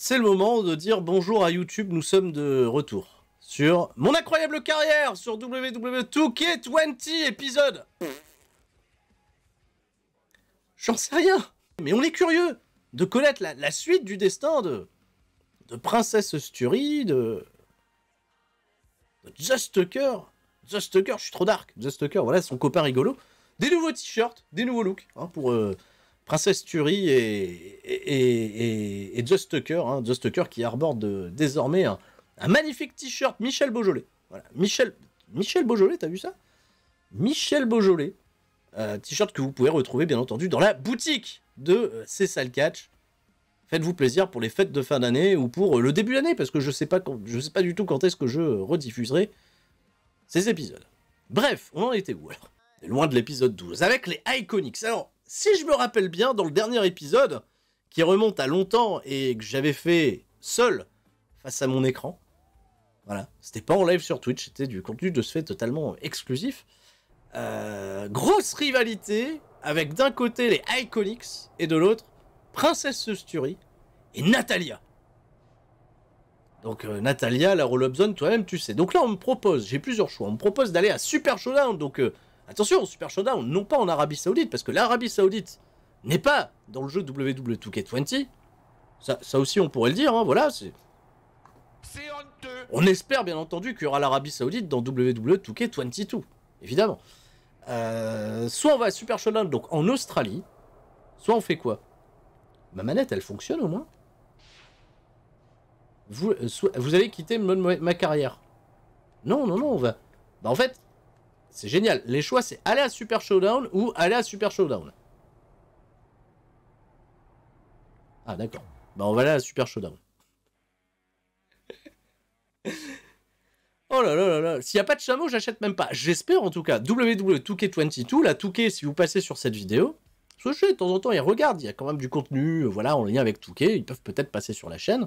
c'est le moment de dire bonjour à YouTube, nous sommes de retour sur mon incroyable carrière sur WWE 2K20 épisode. J'en sais rien, mais on est curieux de connaître la suite du destin de Princess Sturi, de Just Tucker. Just Tucker, je suis trop dark. Just Tucker, voilà son copain rigolo. Des nouveaux t-shirts, des nouveaux looks hein, pour Princess Sturi et Just Tucker. Hein, Just Tucker qui arbore désormais un magnifique t-shirt Michel Beaujolais. Voilà. Michel Beaujolais, t'as vu ça? Michel Beaujolais. T-shirt que vous pouvez retrouver bien entendu dans la boutique de C'est ça le catch. Faites-vous plaisir pour les fêtes de fin d'année ou pour le début d'année parce que je sais pas du tout quand est-ce que je rediffuserai ces épisodes. Bref, on en était où alors? Loin de l'épisode 12 avec les Iconics. Alors, si je me rappelle bien, dans le dernier épisode qui remonte à longtemps et que j'avais fait seul face à mon écran, voilà, c'était pas en live sur Twitch, c'était du contenu de ce fait totalement exclusif. Grosse rivalité avec d'un côté les Iconics et de l'autre Princess Sturi et Natalia. Donc Natalia, la roll-up zone, toi-même tu sais. Donc là on me propose, j'ai plusieurs choix, on me propose d'aller à Super Showdown. Donc attention, Super Showdown, non pas en Arabie Saoudite, parce que l'Arabie Saoudite n'est pas dans le jeu WWE 2K20. Ça aussi on pourrait le dire, hein, voilà. On espère bien entendu qu'il y aura l'Arabie Saoudite dans WWE 2K22, évidemment. Soit on va à Super Showdown, donc en Australie, soit on fait quoi? Ma manette, elle fonctionne au moins? Vous allez quitter ma carrière? Non, on va... Bah en fait, c'est génial. Les choix, c'est aller à Super Showdown ou aller à Super Showdown. Ah d'accord. Bah on va aller à Super Showdown. Oh là là là là, s'il n'y a pas de chameau, j'achète même pas. J'espère en tout cas. WWE 2K22, la 2K, si vous passez sur cette vidéo, parce que de temps en temps, ils regardent, il y a quand même du contenu, voilà, en lien avec 2K, ils peuvent peut-être passer sur la chaîne,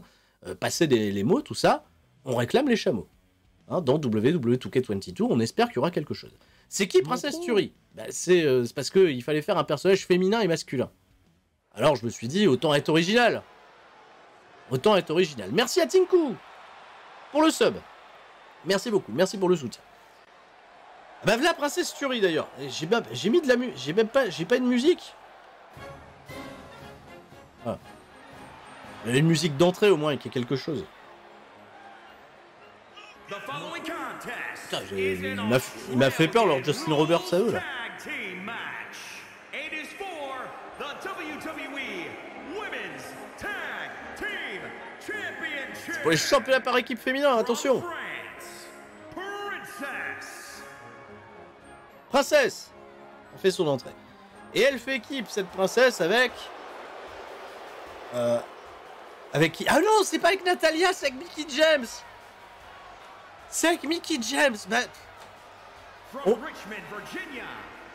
passer les mots, tout ça, on réclame les chameaux. Hein, dans WWE 2K22, on espère qu'il y aura quelque chose. C'est qui Princess Sturi? Bah, c'est parce qu'il fallait faire un personnage féminin et masculin. Alors je me suis dit, autant être original. Autant être original. Merci à Tinku pour le sub. Merci beaucoup, merci pour le soutien. Bah voilà Princess Sturi d'ailleurs. J'ai mis de la musique, j'ai pas une musique. Ah. Il y a une musique d'entrée au moins, qu'il y ait quelque chose. Putain, il m'a fait peur leur Justin Roberts à eux là. C'est pour les championnats par équipe féminin, attention. Princesse, on fait son entrée. Et elle fait équipe, cette princesse, avec... avec qui? Ah non, c'est pas avec Natalia, c'est avec Mickie James. C'est avec Mickie James. Bah...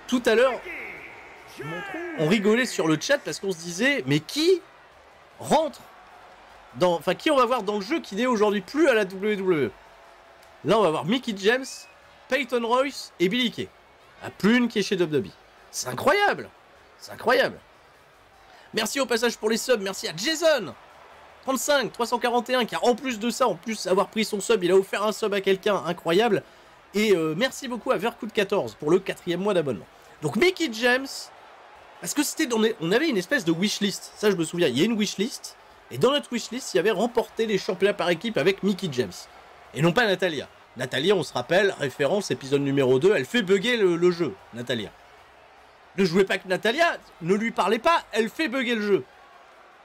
Tout à l'heure, on rigolait sur le chat parce qu'on se disait, mais qui rentre dans... Enfin, qui on va voir dans le jeu qui n'est aujourd'hui plus à la WWE? Là, on va voir Mickie James, Peyton Royce et Billie Kay. Ah, plus une qui est chez WWE. C'est incroyable. C'est incroyable. Merci au passage pour les subs. Merci à Jason 35 341 qui a en plus de ça, en plus avoir pris son sub, il a offert un sub à quelqu'un, incroyable. Et merci beaucoup à Vercout14 pour le 4e mois d'abonnement. Donc Mickie James, parce que c'était on avait une espèce de wishlist, ça je me souviens, il y a une wishlist, et dans notre wishlist, il y avait remporté les championnats par équipe avec Mickie James, et non pas Natalia. Natalia, on se rappelle, référence, épisode numéro 2, elle fait bugger le jeu, Natalia. Ne jouez pas que Natalia, ne lui parlez pas, elle fait bugger le jeu.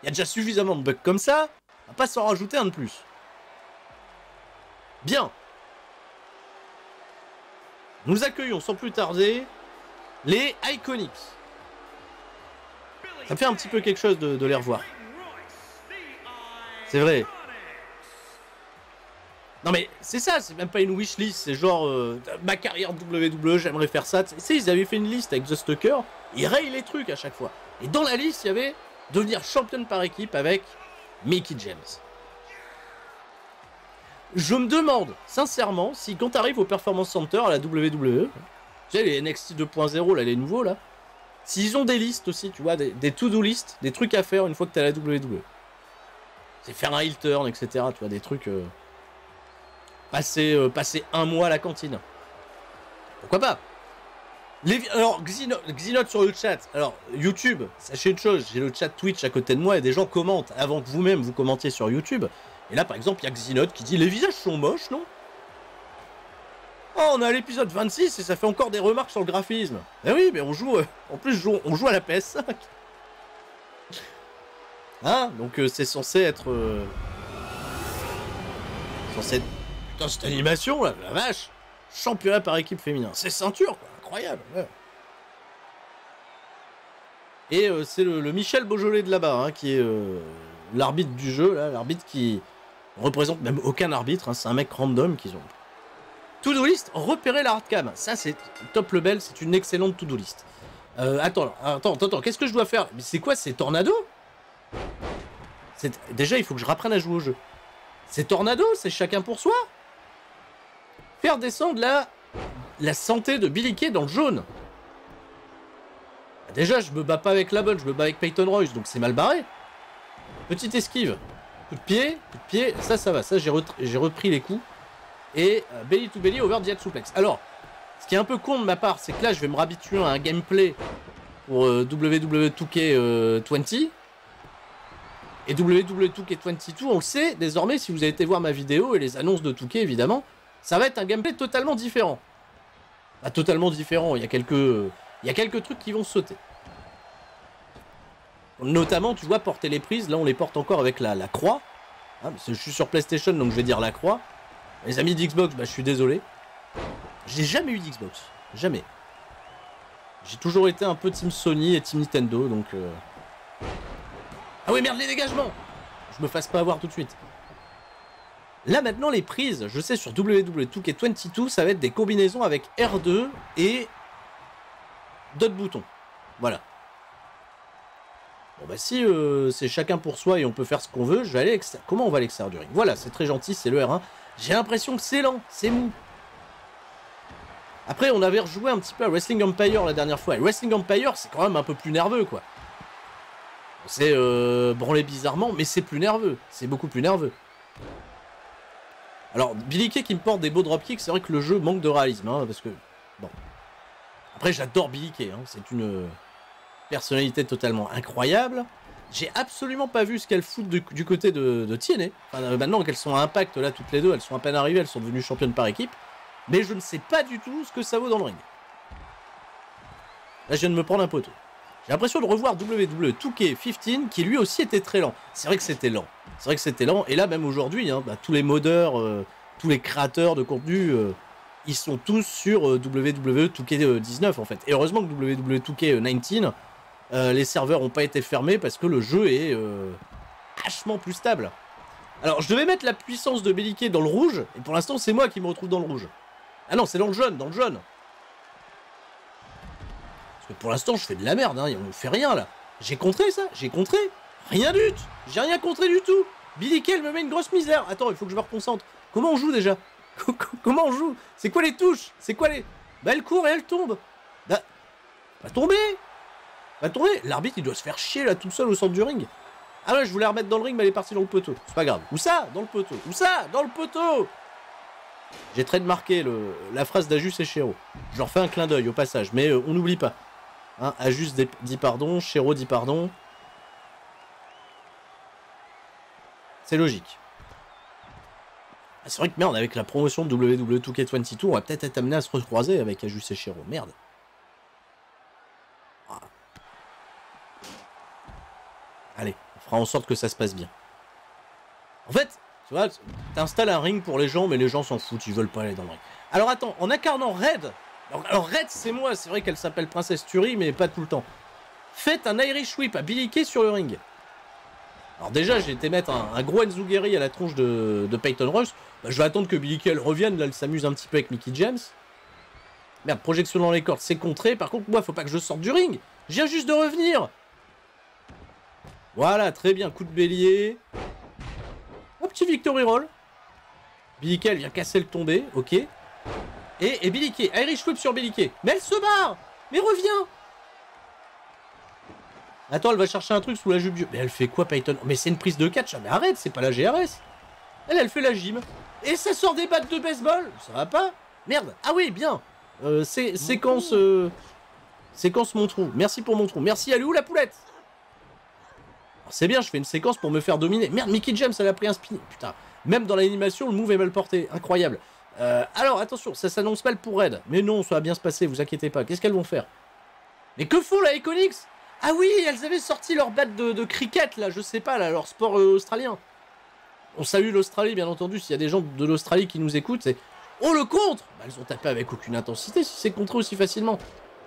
Il y a déjà suffisamment de bugs comme ça, on va pas s'en rajouter un de plus. Bien. Nous accueillons sans plus tarder les Iconics. Ça me fait un petit peu quelque chose de les revoir. C'est vrai. Non mais c'est ça, c'est même pas une wishlist, c'est genre ma carrière WWE, j'aimerais faire ça. Tu sais, ils avaient fait une liste avec The Tucker, ils rayent les trucs à chaque fois. Et dans la liste, il y avait devenir championne par équipe avec Mickie James. Je me demande sincèrement si quand tu arrives au Performance Center à la WWE, tu sais les NXT 2.0 là, les nouveaux là, s'ils ont des listes aussi, tu vois, des to-do listes, des trucs à faire une fois que tu es à la WWE. C'est faire un heel turn, etc. Tu vois, des trucs... passer un mois à la cantine. Pourquoi pas? Alors, Xinote sur le chat. Alors, YouTube, sachez une chose, j'ai le chat Twitch à côté de moi et des gens commentent avant que vous-même vous commentiez sur YouTube. Et là, par exemple, il y a Xinote qui dit « Les visages sont moches, non ?» Oh, on est à l'épisode 26 et ça fait encore des remarques sur le graphisme. Eh oui, mais on joue... en plus, on joue à la PS5. Hein? Donc, c'est censé être... censé être... Putain, cette animation, là, la vache! Championnat par équipe féminin. C'est ceinture, quoi. Incroyable. Ouais. Et c'est le Michel Beaujolais de là-bas, hein, qui est l'arbitre du jeu, là, l'arbitre qui représente même aucun arbitre, hein, c'est un mec random qu'ils ont. To-do list, repérer la hardcam. Ça, c'est top level, c'est une excellente to-do list. Attends, qu'est-ce que je dois faire? Mais c'est quoi, c'est Tornado? Déjà, il faut que je rapprenne à jouer au jeu. C'est Tornado, c'est chacun pour soi. Faire descendre la santé de Billy Kay dans le jaune. Déjà, je me bats pas avec la bonne, je me bats avec Peyton Royce, donc c'est mal barré. Petite esquive. Coup de pied, ça va. Ça, j'ai repris les coups. Et belly to belly, over the head suplex. Alors, ce qui est un peu con de ma part, c'est que là, je vais me réhabituer à un gameplay pour WWE 2K20. Et WWE 2K22, on le sait, désormais, si vous avez été voir ma vidéo et les annonces de 2K, évidemment, ça va être un gameplay totalement différent. Pas totalement différent, il y a quelques trucs qui vont sauter. Notamment, tu vois, porter les prises, là on les porte encore avec la croix. Hein, parce que je suis sur PlayStation, donc je vais dire la croix. Les amis d'Xbox, bah je suis désolé. J'ai jamais eu d'Xbox, jamais. J'ai toujours été un peu Team Sony et Team Nintendo, donc... Ah oui, merde, les dégagements! Je me fasse pas avoir tout de suite. Là, maintenant, les prises, je sais, sur WWE 2K22, ça va être des combinaisons avec R2 et d'autres boutons. Voilà. Bon, bah, si c'est chacun pour soi et on peut faire ce qu'on veut, je vais aller comment on va à l'extérieur du ring? Voilà, c'est très gentil, c'est le R1. J'ai l'impression que c'est lent, c'est mou. Après, on avait rejoué un petit peu à Wrestling Empire la dernière fois. Et Wrestling Empire, c'est quand même un peu plus nerveux, quoi. C'est branlé bizarrement, mais c'est plus nerveux. C'est beaucoup plus nerveux. Alors, Billy Kay qui me porte des beaux dropkicks, c'est vrai que le jeu manque de réalisme, hein, parce que... Bon. Après, j'adore Billy Kay, hein, c'est une personnalité totalement incroyable. J'ai absolument pas vu ce qu'elle fout du côté de TNA. Enfin, maintenant qu'elles sont à Impact, là, toutes les deux, elles sont à peine arrivées, elles sont devenues championnes par équipe. Mais je ne sais pas du tout ce que ça vaut dans le ring. Là, je viens de me prendre un poteau. J'ai l'impression de revoir WWE 2K15 qui lui aussi était très lent. C'est vrai que c'était lent. C'est vrai que c'était lent. Et là, même aujourd'hui, hein, bah, tous les modeurs, tous les créateurs de contenu, ils sont tous sur WWE 2K19 en fait. Et heureusement que WWE 2K19, les serveurs n'ont pas été fermés parce que le jeu est vachement plus stable. Alors, je devais mettre la puissance de Billy Kay dans le rouge. Et pour l'instant, c'est moi qui me retrouve dans le rouge. Ah non, c'est dans le jaune, Parce que pour l'instant, je fais de la merde, hein, on fait rien là. J'ai contré ça, j'ai contré. Rien du tout, j'ai rien contré du tout. Billy Kay me met une grosse misère. Attends, il faut que je me reconcentre. Comment on joue déjà? Comment on joue? C'est quoi les touches? C'est quoi les... Bah elle court et elle tombe. Bah... Va tomber. Va tomber. L'arbitre il doit se faire chier là tout seul au centre du ring. Ah ouais, je voulais la remettre dans le ring, mais elle est partie dans le poteau. C'est pas grave. Où ça? Dans le poteau. Où ça? Dans le poteau. J'ai très de marquer la phrase d'Ajus et Chéro. Je leur fais un clin d'œil au passage, mais on n'oublie pas. Hein, Ajus dit pardon, Chéro dit pardon. C'est logique. Ah, c'est vrai que merde, avec la promotion de WWE 2K22, on va peut-être être amené à se recroiser avec Ajus et Chéro. Merde. Ah. Allez, on fera en sorte que ça se passe bien. En fait, tu vois, t'installes un ring pour les gens, mais les gens s'en foutent, ils veulent pas aller dans le ring. Alors attends, en incarnant Red, alors Red c'est moi, c'est vrai qu'elle s'appelle Princesse Tuerie, mais pas tout le temps. Faites un Irish Whip à Billy Kay sur le ring. Alors déjà, j'ai été mettre un gros Enzuguri à la tronche de Peyton Royce. Bah, je vais attendre que Billy Kay revienne, là elle s'amuse un petit peu avec Mickie James. Merde, projection dans les cordes, c'est contré. Par contre, moi, faut pas que je sorte du ring. Je viens juste de revenir. Voilà, très bien, coup de bélier. Un petit victory roll. Billy Kay, elle vient casser le tombé, ok. Et Billy Kay, Irish Whip sur Billy Kay. Mais elle se barre. Mais reviens. Attends, elle va chercher un truc sous la jupe du... Mais elle fait quoi, Peyton? Mais c'est une prise de catch. Mais arrête, c'est pas la GRS. Elle fait la gym. Et ça sort des battes de baseball. Ça va pas? Merde. Ah oui, bien. Séquence... Séquence mon trou. Merci pour mon trou. Merci, elle est où la poulette? C'est bien, je fais une séquence pour me faire dominer. Merde, Mickie James, elle a pris un spin. Putain. Même dans l'animation, le move est mal porté. Incroyable. Alors, attention, ça s'annonce mal pour Red. Mais non, ça va bien se passer, vous inquiétez pas. Qu'est-ce qu'elles vont faire? Mais que font la Iconics? Ah oui, elles avaient sorti leur batte de cricket, là, je sais pas, là, leur sport australien. On salue l'Australie, bien entendu, s'il y a des gens de l'Australie qui nous écoutent, c'est... Oh, le contre! Bah, elles ont tapé avec aucune intensité, si c'est contré aussi facilement.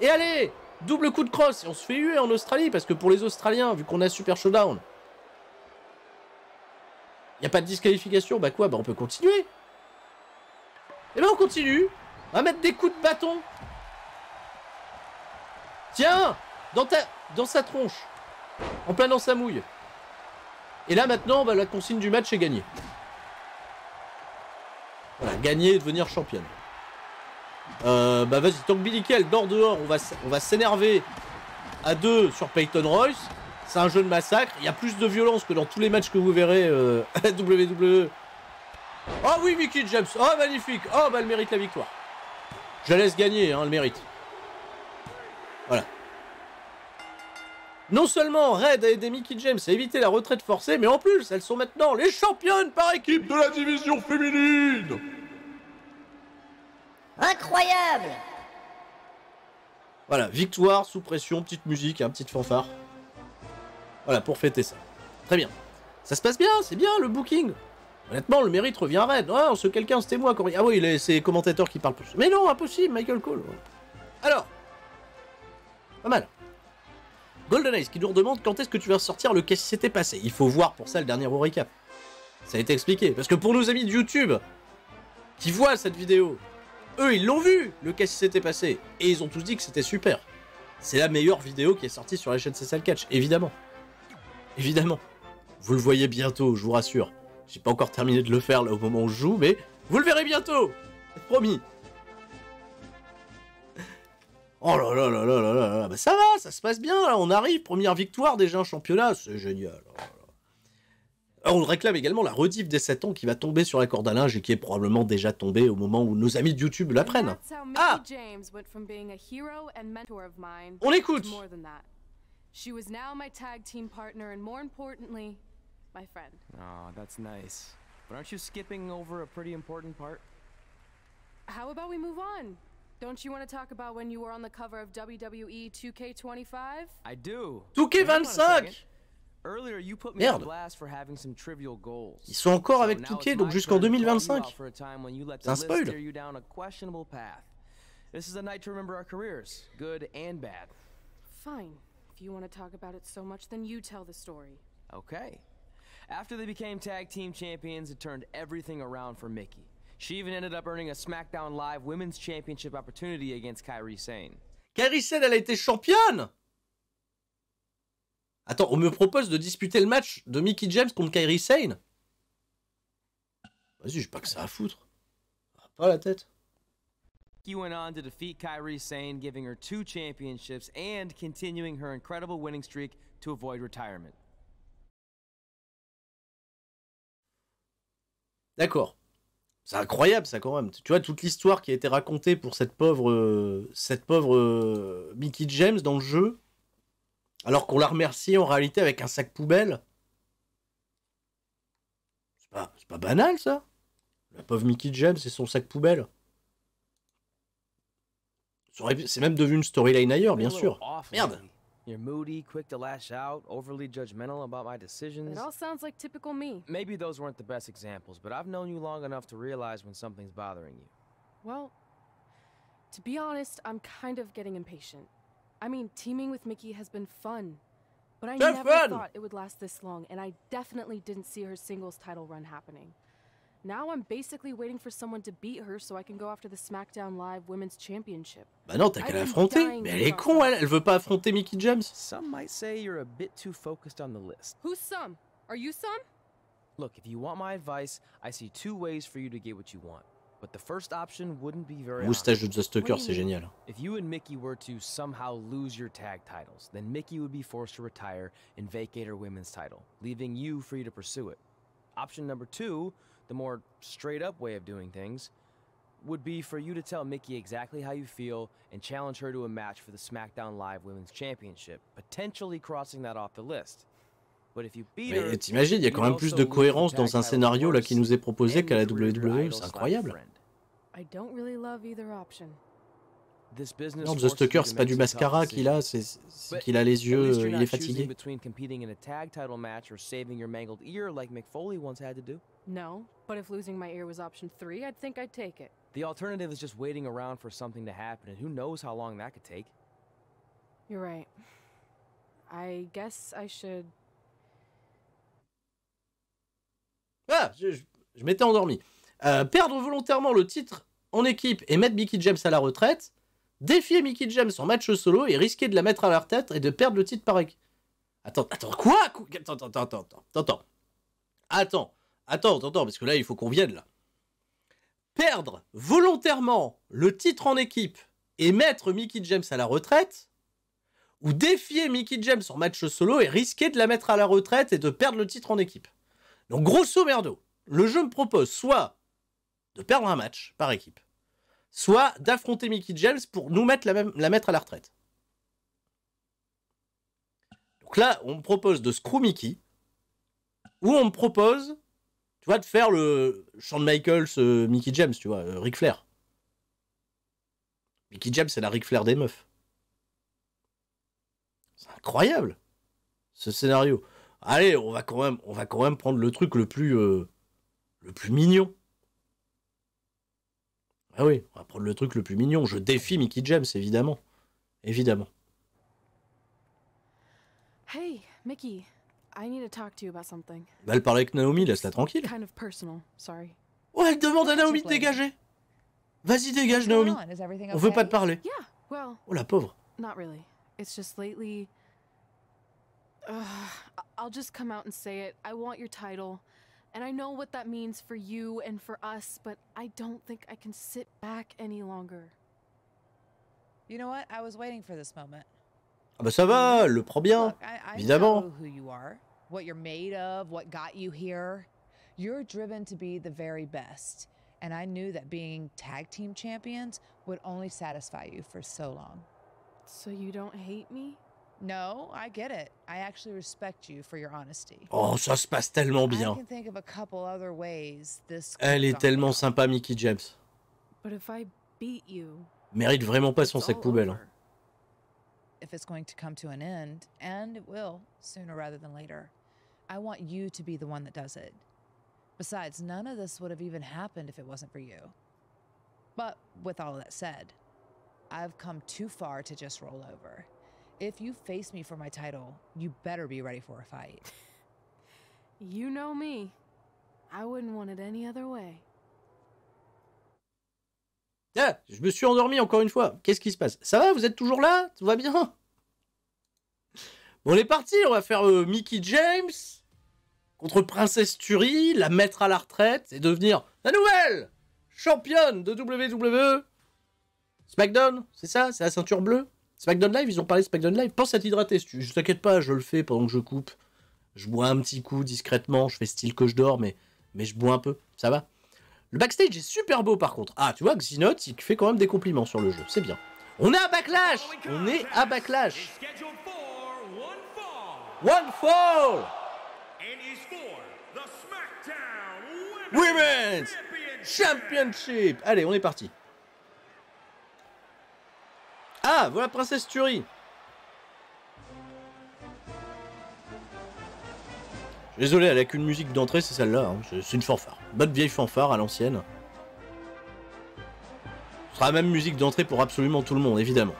Et allez! Double coup de crosse, et on se fait huer en Australie, parce que pour les Australiens, vu qu'on a Super Showdown, y a pas de disqualification, bah quoi? Bah on peut continuer. Et ben on continue. On va mettre des coups de bâton. Tiens! Dans sa tronche. En plein dans sa mouille. Et là maintenant, bah, la consigne du match est gagnée. Voilà, gagner et devenir championne. Bah vas-y, tant que Billie Kay dort dehors, on va s'énerver à deux sur Peyton Royce. C'est un jeu de massacre. Il y a plus de violence que dans tous les matchs que vous verrez à la WWE. Oh oui, Mickie James. Oh, magnifique. Oh, bah elle mérite la victoire. Je la laisse gagner, hein, elle mérite. Voilà. Non seulement Red a aidé Mickie James à éviter la retraite forcée, mais en plus, elles sont maintenant les championnes par équipe de la division féminine. Incroyable! Voilà, victoire sous pression, petite musique, hein, petite fanfare. Voilà, pour fêter ça. Très bien. Ça se passe bien, c'est bien le booking. Honnêtement, le mérite revient à Red. Oh, ce quelqu'un, c'était moi. Ah oui, c'est les commentateurs qui parlent plus. Mais non, impossible, Michael Cole. Alors, pas mal. Golden Ace qui nous redemande quand est-ce que tu vas sortir le qu'est-ce qui s'était passé. Il faut voir pour ça le dernier recap. Ça a été expliqué. Parce que pour nos amis de YouTube qui voient cette vidéo, eux, ils l'ont vu, le qu'est-ce qui s'était passé. Et ils ont tous dit que c'était super. C'est la meilleure vidéo qui est sortie sur la chaîne CSL Catch, évidemment. Évidemment. Vous le voyez bientôt, je vous rassure. J'ai pas encore terminé de le faire là au moment où je joue, mais vous le verrez bientôt. Promis. Oh là là là là là là là. Bah ça va, ça se passe bien là, on arrive. Première victoire déjà en championnat, c'est génial. Alors, on réclame également la rediff des 7 ans qui va tomber sur la corde à linge et qui est probablement déjà tombée au moment où nos amis de YouTube l'apprennent. Ah! On écoute! She was now my tag team partner and more importantly, my friend. Oh, that's nice. But aren't you skipping over a pretty important part? How about we move on? Don't you want to talk about when you were on the cover of WWE 2K25? I do. 2K25! Earlier, you put me on blast for having some trivial goals. Ils sont encore avec 2K, donc jusqu'en 2025. C'est un spoil. This is a night to remember our careers, good and bad. Fine. If you want to talk about it so much, then you tell the story. Okay. After they became tag team champions, it turned everything around for Mickie. She even ended up earning a SmackDown Live Women's Championship opportunity against Kairi Sane. Kairi Sane, elle a été championne! Attends, on me propose de disputer le match de Mickie James contre Kairi Sane? Vas-y, j'ai pas que ça à foutre. Pas la tête. He went on to defeat Kairi Sane, giving her 2 championships and continuing her incredible winning streak to avoid retirement. D'accord. C'est incroyable ça quand même. Tu vois toute l'histoire qui a été racontée pour cette pauvre Mickie James dans le jeu, alors qu'on l'a remerciée en réalité avec un sac poubelle. C'est pas banal ça. La pauvre Mickie James et son sac poubelle. C'est même devenu une storyline ailleurs, bien sûr. Merde. You're moody, quick to lash out, overly judgmental about my decisions. It all sounds like typical me. Maybe those weren't the best examples, but I've known you long enough to realize when something's bothering you. Well, to be honest, I'm kind of getting impatient. I mean, teaming with Mickie has been fun, but I never thought it would last this long, and I definitely didn't see her singles title run happening. Now I'm basically waiting for someone to beat her so I can go after the SmackDown Live Women's Championship. Bah non, t'as qu'à l'affronter. Mais elle est con, elle veut pas affronter Mickie James. Some might say you're a bit too focused on the list. Who's some? Are you some? Look, if you want my advice, I see 2 ways for you to get what you want. But the first option wouldn't be very Moustache de The Stalker, c'est génial. If you and Mickey were to somehow lose your tag titles, then Mickey would be forced to retire and vacate her women's title, leaving you free to pursue it. Option number 2, the more straight-up way of doing things, would be for you to tell Mickey exactly how you feel and challenge her to a match for the SmackDown Live Women's Championship, potentially crossing that off the list. But if you beat her, mais t'imagines, il y a quand même plus de cohérence dans un scénario là qui nous est proposé qu'à la WWE, c'est incroyable. I don't really love either option. Non, The Stalker, c'est pas du mascara qu'il a, c'est qu'il a les yeux, il est fatigué. No, but if losing my ear was option 3, I'd think I'd take it. The alternative is just waiting around for something to happen, and who knows how long that could take. You're right. I guess I should... Ah, je m'étais endormi. Perdre volontairement le titre en équipe et mettre Mickie James à la retraite, défier Mickie James en match solo et risquer de la mettre à la retraite et de perdre le titre par équipe. Attends, quoi? Attends, parce que là, il faut qu'on vienne, là. Perdre volontairement le titre en équipe et mettre Mickie James à la retraite, ou défier Mickie James en match solo et risquer de la mettre à la retraite et de perdre le titre en équipe. Donc, grosso merdo, le jeu me propose soit de perdre un match par équipe, soit d'affronter Mickie James pour nous mettre la mettre à la retraite. Donc là, on me propose de screw Mickey, ou on me propose, tu vois, de faire le Shawn Michaels, Mickie James, tu vois, Ric Flair. Mickie James, c'est la Ric Flair des meufs. C'est incroyable, ce scénario. Allez, on va quand même prendre le truc le plus mignon. Ah oui, on va prendre le truc le plus mignon. Je défie Mickie James, évidemment. Évidemment. Hey, Mickey, I need to talk to you about something. Bah, elle parle avec Naomi, laisse-la tranquille. Kind of personal, sorry. Oh, elle demande à Naomi de dégager. Vas-y, dégage, Naomi. On veut pas te parler. Yeah, well. Oh, la pauvre. Not really. It's just lately... I'll just come out and say it. I want your title. And I know what that means for you and for us, but I don't think I can sit back any longer. You know what? I was waiting for this moment. Ah bah ça va, elle le prend bien. Look, I évidemment. know who you are, what you're made of, what got you here. You're driven to be the very best. And I knew that being tag team champions would only satisfy you for so long. So you don't hate me? No, I get it. I actually respect you for your honesty. Oh, ça se passe tellement bien. I can think of a couple other ways this Elle est tellement sympa, Mickie James. But if I beat you, mérite vraiment pas son sac poubelle. Hein. If it's going to come to an end, and it will, sooner rather than later, I want you to be the one that does it. Besides, none of this would have even happened if it wasn't for you. But with all of that said, I've come too far to just roll over. If you face me for my title, you better be ready for a fight. You know me. I wouldn't want it any other way. Ah, je me suis endormi encore une fois. Qu'est-ce qui se passe? Ça va? Vous êtes toujours là? Tout va bien? Bon, on est parti. On va faire Mickie James contre Princess Tuerie, la mettre à la retraite et devenir la nouvelle championne de WWE. SmackDown, c'est ça? C'est la ceinture bleue? SmackDown Live, ils ont parlé de SmackDown Live. Pense à t'hydrater, je t'inquiète pas, je le fais pendant que je coupe. Je bois un petit coup discrètement, je fais style que je dors, mais je bois un peu, ça va. Le backstage est super beau par contre. Ah, tu vois, Xenote, il fait quand même des compliments sur le jeu, c'est bien. On est à Backlash. On est à Backlash. One Fall. Women's Championship. Allez, on est parti. Ah, voilà Princess Tuerie. Désolé, elle a qu'une musique d'entrée, c'est celle-là. Hein. C'est une fanfare. Bonne vieille fanfare à l'ancienne. Ce sera la même musique d'entrée pour absolument tout le monde, évidemment.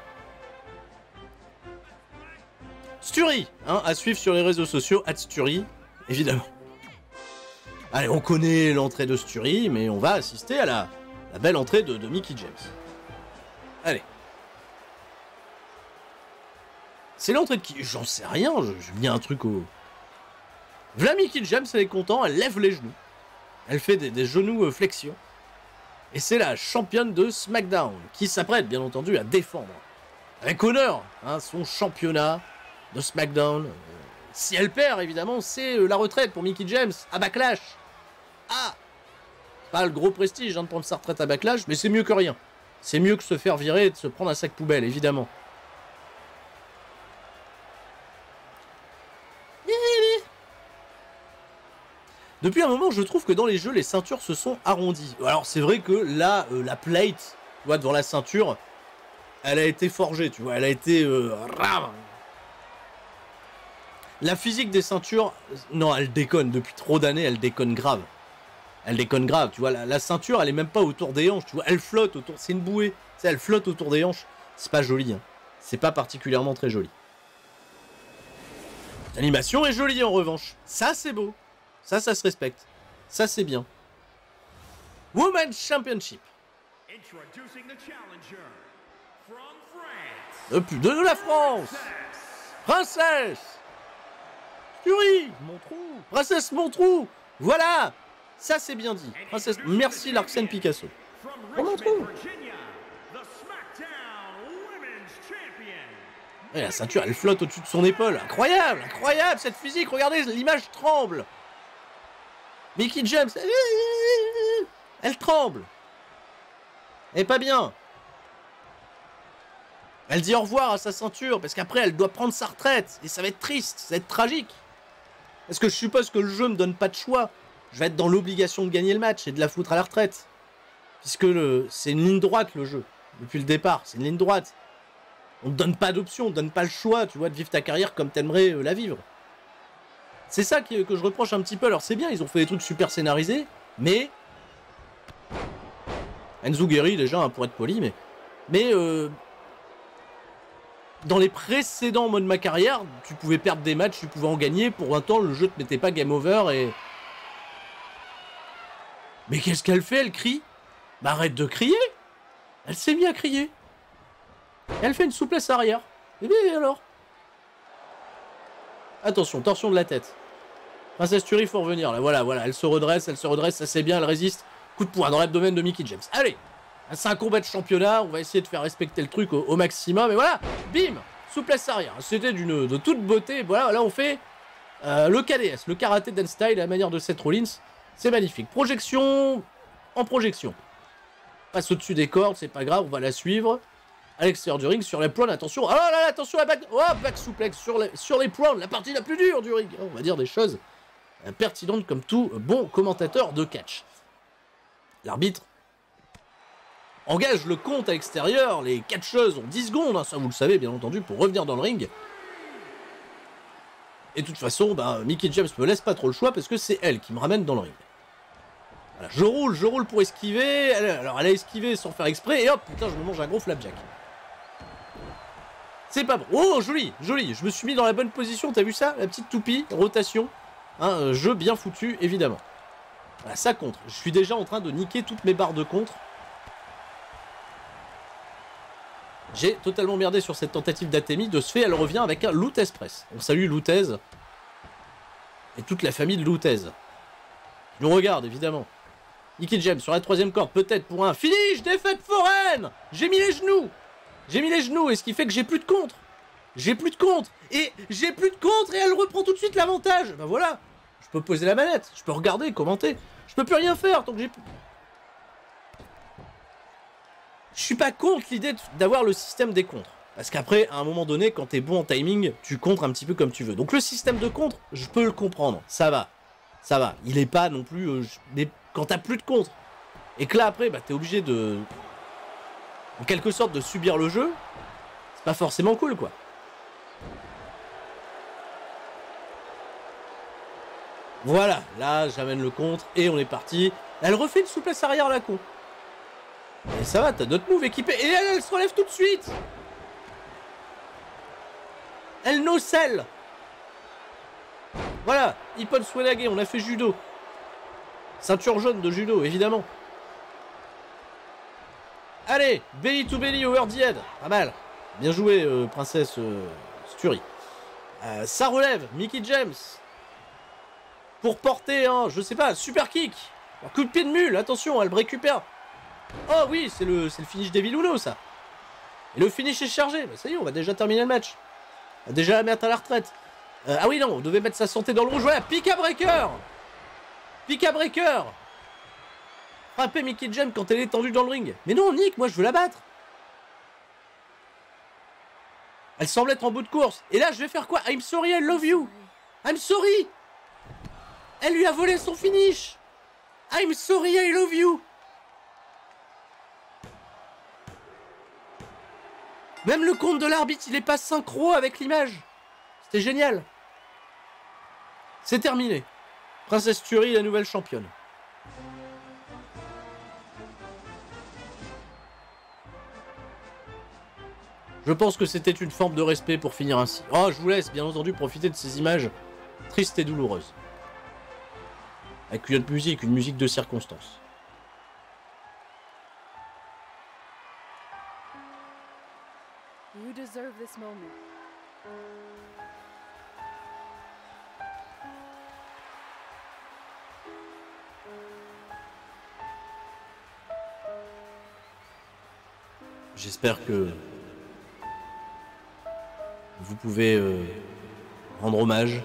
Sturie, hein, à suivre sur les réseaux sociaux, @Sturie, évidemment. Allez, on connaît l'entrée de Sturie, mais on va assister à la belle entrée de Mickie James. Allez. C'est l'entrée de qui? J'en sais rien, je mis un truc au... V'là Mickie James, elle est contente, elle lève les genoux. Elle fait des genoux flexion. Et c'est la championne de SmackDown qui s'apprête, bien entendu, à défendre avec honneur hein, son championnat de SmackDown. Si elle perd, évidemment, c'est la retraite pour Mickie James à Backlash. Ah, pas le gros prestige hein, de prendre sa retraite à Backlash, mais c'est mieux que rien. C'est mieux que se faire virer et de se prendre un sac poubelle, évidemment. Depuis un moment, je trouve que dans les jeux, les ceintures se sont arrondies. Alors, c'est vrai que là, la plate, tu vois, devant la ceinture, elle a été forgée, tu vois, elle a été... La physique des ceintures, non, elle déconne. Depuis trop d'années, elle déconne grave. Elle déconne grave, tu vois, la ceinture, elle est même pas autour des hanches, tu vois, elle flotte autour, c'est une bouée, tu sais, elle flotte autour des hanches. C'est pas joli, hein. C'est pas particulièrement très joli. L'animation est jolie en revanche. Ça, c'est beau. Ça se respecte. Ça, c'est bien. Women's Championship. De la France. Princesse. Fury. Montrou. Princesse Montrou. Voilà. Ça, c'est bien dit. Princesse... Merci Larsen Picasso. On Montrou. Et la ceinture, elle flotte au-dessus de son épaule. Incroyable, incroyable cette physique. Regardez, l'image tremble. Mickie James, elle tremble. Elle est pas bien. Elle dit au revoir à sa ceinture parce qu'après, elle doit prendre sa retraite. Et ça va être triste, ça va être tragique. Parce que je suppose que le jeu me donne pas de choix. Je vais être dans l'obligation de gagner le match et de la foutre à la retraite. Puisque c'est une ligne droite le jeu. Depuis le départ, c'est une ligne droite. On ne donne pas d'option, on ne donne pas le choix, tu vois, de vivre ta carrière comme t'aimerais la vivre. C'est ça que je reproche un petit peu. Alors c'est bien, ils ont fait des trucs super scénarisés, mais... Enzo Guerri, déjà, hein, pour être poli, mais dans les précédents modes de ma carrière, tu pouvais perdre des matchs, tu pouvais en gagner, pour un temps, le jeu te mettait pas game over et... Mais qu'est-ce qu'elle fait, elle crie? Bah arrête de crier. Elle s'est mise à crier. Elle fait une souplesse arrière. Et bien alors. Attention, torsion de la tête. Princesse Fury, il faut revenir là. Voilà, elle se redresse, ça c'est bien, elle résiste. Coup de poing dans l'abdomen de Mickie James. Allez, c'est un combat de championnat, on va essayer de faire respecter le truc au maximum. Et voilà, bim, souplesse arrière. C'était de toute beauté. Voilà, là on fait le KDS, le karaté dance style, à la manière de Seth Rollins. C'est magnifique. Projection en projection. Passe au-dessus des cordes, c'est pas grave, on va la suivre. À l'extérieur du ring, sur les points, attention. Oh là là, attention à back. Oh, back souplex sur les points, la partie la plus dure du ring. On va dire des choses pertinentes comme tout bon commentateur de catch. L'arbitre engage le compte à l'extérieur. Les catcheuses ont 10 secondes, hein, ça vous le savez bien entendu, pour revenir dans le ring. Et de toute façon, Mickie James me laisse pas trop le choix parce que c'est elle qui me ramène dans le ring. Voilà, je roule pour esquiver. Alors elle a esquivé sans faire exprès et hop, putain, je me mange un gros flapjack. C'est pas bon. Oh, joli, joli. Je me suis mis dans la bonne position, t'as vu ça? La petite toupie, rotation. Un jeu bien foutu, évidemment. Voilà, ça contre. Je suis déjà en train de niquer toutes mes barres de contre. J'ai totalement merdé sur cette tentative d'Atemi. De ce fait, elle revient avec un Lutez Press. On salue Lutez. Et toute la famille de Lutez. Ils nous regardent, évidemment. Mickie James sur la troisième corde, peut-être pour un finish, défaite foraine. J'ai mis les genoux. J'ai mis les genoux, et ce qui fait que j'ai plus de contre. J'ai plus de contre. Et j'ai plus de contre, et elle reprend tout de suite l'avantage. Ben voilà. Je peux poser la manette. Je peux regarder, commenter. Je peux plus rien faire tant que j'ai... Je suis pas contre l'idée d'avoir le système des contres. Parce qu'après, à un moment donné, quand t'es bon en timing, tu contres un petit peu comme tu veux. Donc le système de contre, je peux le comprendre. Ça va. Ça va. Il est pas non plus... mais quand t'as plus de contre, et que là après, t'es obligé de... en quelque sorte, de subir le jeu, c'est pas forcément cool, quoi. Voilà. Là, j'amène le contre, et on est parti. Elle refait une souplesse arrière, la con. Et ça va, t'as d'autres moves équipés. Et elle se relève tout de suite. Elle nocelle. Voilà, Ippon Swenage, on a fait judo. Ceinture jaune de judo, évidemment. Allez, belly to belly over the head. Pas mal. Bien joué, princesse Fury. Ça relève, Mickie James. Pour porter un, je sais pas, super kick. Un coup de pied de mule, attention, elle récupère. Oh oui, c'est le finish d'Evil Uno, ça. Et le finish est chargé. Bah, ça y est, on va déjà terminer le match. On va déjà la mettre à la retraite. Ah oui, non, on devait mettre sa santé dans le rouge. Voilà, Pika Breaker. Pika Breaker. Frapper Mickie James quand elle est tendue dans le ring. Mais non, Nick, moi je veux la battre. Elle semble être en bout de course. Et là, je vais faire quoi? I'm sorry, I love you. I'm sorry. Elle lui a volé son finish. I'm sorry, I love you. Même le compte de l'arbitre, il est pas synchro avec l'image. C'était génial. C'est terminé. Princesse Tuerie, la nouvelle championne. Je pense que c'était une forme de respect pour finir ainsi. Oh, je vous laisse, bien entendu, profiter de ces images tristes et douloureuses. Avec une musique de circonstance. You deserve this moment. J'espère que vous pouvez rendre hommage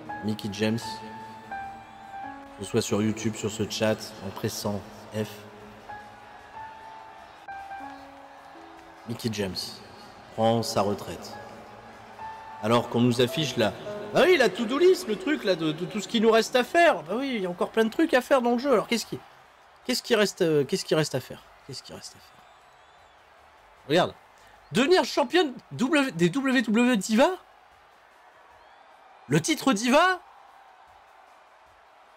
à Mickie James, que ce soit sur YouTube, sur ce chat, en pressant F. Mickie James prend sa retraite. Alors qu'on nous affiche là... Ah oui, la to-do list, le truc là de tout ce qui nous reste à faire. Bah oui, il y a encore plein de trucs à faire dans le jeu. Alors qu'est-ce qui reste à faire? Regarde. Devenir championne des WWE Diva? Le titre Diva?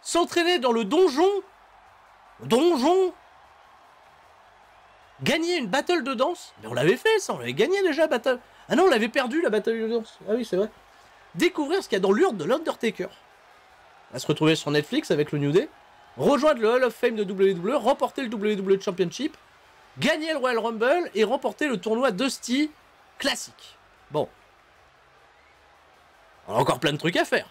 S'entraîner dans le donjon? Gagner une battle de danse? Mais on l'avait fait ça, on l'avait gagné déjà battle. Ah non, on l'avait perdu la battle de danse. Ah oui, c'est vrai. Découvrir ce qu'il y a dans l'urne de l'Undertaker. À se retrouver sur Netflix avec le New Day. Rejoindre le Hall of Fame de WWE, remporter le WWE Championship, gagner le Royal Rumble et remporter le tournoi Dusty classique. Bon. On a encore plein de trucs à faire.